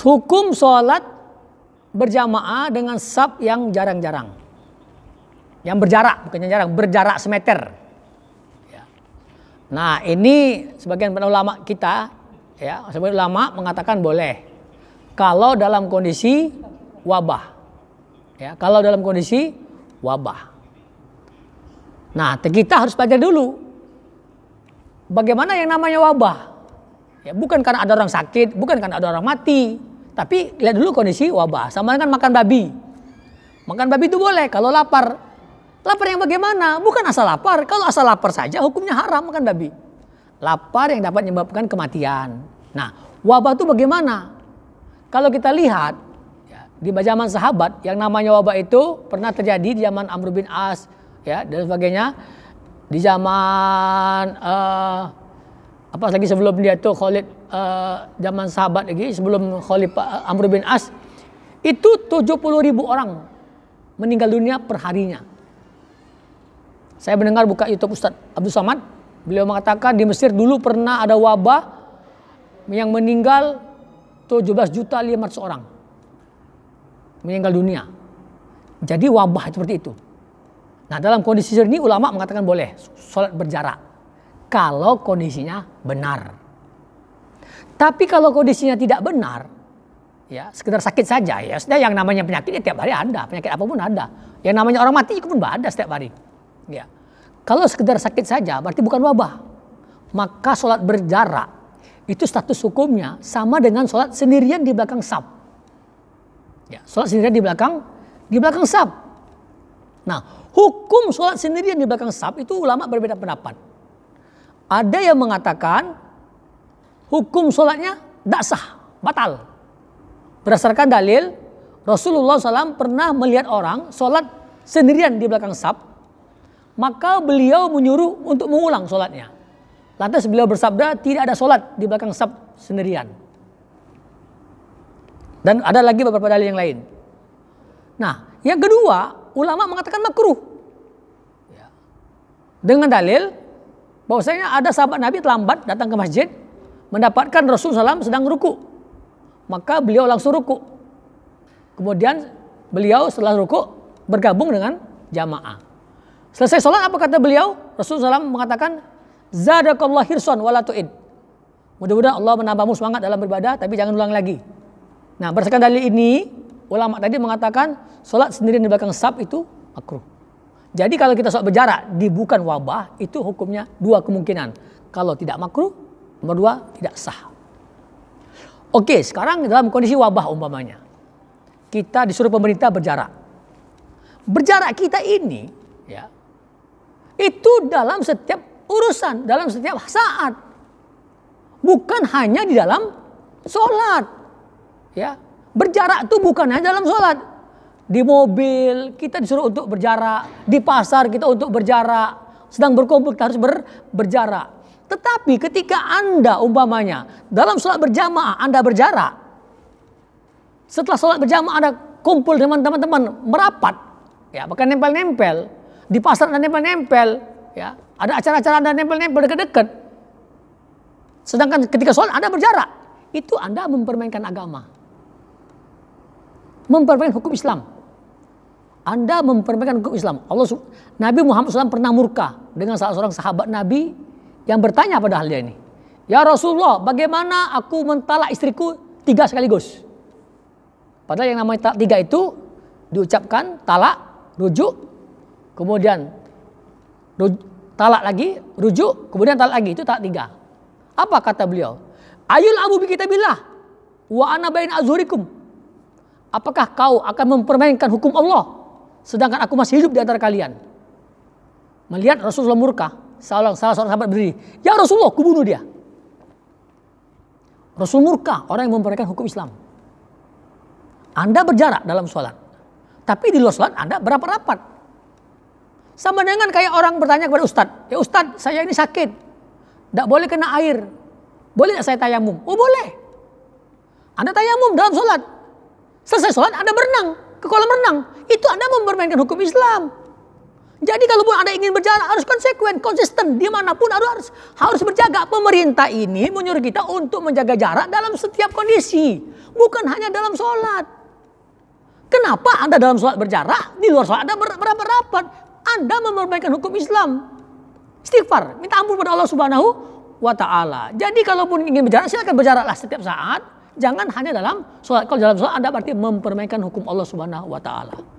hukum sholat berjamaah dengan saf yang jarang-jarang. Yang berjarak, bukan yang jarang, berjarak semeter. Ya. Nah ini sebagian ulama kita, ya, sebagian ulama mengatakan boleh. Kalau dalam kondisi wabah. Ya, kalau dalam kondisi wabah. Nah kita harus belajar dulu. Bagaimana yang namanya wabah? Ya, bukan karena ada orang sakit, bukan karena ada orang mati. Tapi lihat dulu kondisi wabah. Sama dengan makan babi. Makan babi itu boleh kalau lapar. Lapar yang bagaimana? Bukan asal lapar. Kalau asal lapar saja hukumnya haram makan babi. Lapar yang dapat menyebabkan kematian. Nah, wabah itu bagaimana? Kalau kita lihat ya, di zaman sahabat yang namanya wabah itu pernah terjadi di zaman Amr bin As, ya, dan sebagainya. Di zaman apa lagi sebelum dia tuh Khalid, zaman sahabat lagi sebelum Khalid Amr bin As, itu 70.000 orang meninggal dunia perharinya. Saya mendengar buka YouTube Ustaz Abdul Somad, beliau mengatakan di Mesir dulu pernah ada wabah yang meninggal 17.500.000 orang meninggal dunia. Jadi wabah seperti itu. Nah dalam kondisi ini ulama mengatakan boleh sholat berjarak kalau kondisinya benar. Tapi kalau kondisinya tidak benar, ya sekedar sakit saja, ya sudah, yang namanya penyakit ya tiap hari ada, penyakit apapun ada. Yang namanya orang mati pun ada setiap hari. Ya. Kalau sekedar sakit saja berarti bukan wabah. Maka sholat berjarak itu status hukumnya sama dengan sholat sendirian di belakang saf. Ya, sholat sendirian di belakang saf. Nah, hukum sholat sendirian di belakang saf itu ulama berbeda pendapat. Ada yang mengatakan hukum sholatnya tidak sah, batal. Berdasarkan dalil Rasulullah SAW pernah melihat orang sholat sendirian di belakang saf. Maka beliau menyuruh untuk mengulang sholatnya. Lantas beliau bersabda tidak ada sholat di belakang saf sendirian. Dan ada lagi beberapa dalil yang lain. Nah yang kedua ulama mengatakan makruh. Ya. Dengan dalil bahwasanya ada sahabat Nabi terlambat datang ke masjid. Mendapatkan Rasulullah SAW sedang ruku. Maka beliau langsung ruku. Kemudian beliau setelah ruku bergabung dengan jamaah. Selesai sholat apa kata beliau? Rasulullah SAW mengatakan, Zadakallah hirson wala tu'id. Mudah-mudahan Allah menambahmu semangat dalam beribadah, tapi jangan ulang lagi. Nah berdasarkan dalil ini, ulama tadi mengatakan sholat sendirian di belakang saf itu makruh. Jadi kalau kita sholat berjarak di bukan wabah, itu hukumnya dua kemungkinan. Kalau tidak makruh, nomor dua tidak sah. Oke, sekarang dalam kondisi wabah umpamanya, kita disuruh pemerintah berjarak. Berjarak kita ini, ya, itu dalam setiap urusan, dalam setiap saat. Bukan hanya di dalam sholat. Ya. Berjarak itu bukan hanya dalam sholat. Di mobil kita disuruh untuk berjarak. Di pasar kita untuk berjarak. Sedang berkumpul kita harus berjarak. Tetapi ketika Anda umpamanya dalam sholat berjamaah Anda berjarak. Setelah sholat berjamaah Anda kumpul dengan teman-teman merapat. Ya, bahkan nempel-nempel. Di pasar Anda nempel-nempel, ya. Ada acara-acara Anda nempel-nempel dekat-dekat. Sedangkan ketika sholat Anda berjarak, itu Anda mempermainkan agama. Mempermainkan hukum Islam. Anda mempermainkan hukum Islam. Nabi Muhammad SAW pernah murka dengan salah seorang sahabat Nabi yang bertanya pada hal ini. Ya Rasulullah, bagaimana aku mentalak istriku 3 sekaligus? Padahal yang namanya talak 3 itu diucapkan talak, rujuk, kemudian talak lagi, rujuk, kemudian talak lagi. Itu talak 3. Apa kata beliau? Ayul abu bi kitabillah wa ana baina azhurikum. Apakah kau akan mempermainkan hukum Allah sedangkan aku masih hidup di antara kalian? Melihat Rasulullah murka, salah seorang sahabat berdiri, "Ya Rasulullah, kubunuh dia." Rasul murka, orang yang mempermainkan hukum Islam. Anda berjarak dalam sholat, tapi di luar sholat Anda berapat-rapat. Sama dengan kayak orang bertanya kepada Ustadz, "Ya Ustadz, saya ini sakit, tidak boleh kena air, boleh tidak saya tayamum?" Oh boleh. Anda tayamum dalam sholat. Selesai sholat Anda berenang ke kolam renang. Itu Anda mempermainkan hukum Islam. Jadi kalaupun Anda ingin berjarak harus konsekuen, konsisten, dimanapun harus berjaga. Pemerintah ini menyuruh kita untuk menjaga jarak dalam setiap kondisi, bukan hanya dalam sholat. Kenapa Anda dalam sholat berjarak, di luar sholat Anda berapat-rapat? Anda mempermainkan hukum Islam. Istighfar, minta ampun pada Allah Subhanahu wa Ta'ala. Jadi kalaupun ingin berjarak, silakan berjaraklah setiap saat. Jangan hanya dalam sholat. Kalau dalam sholat Anda berarti mempermainkan hukum Allah Subhanahu wa Ta'ala.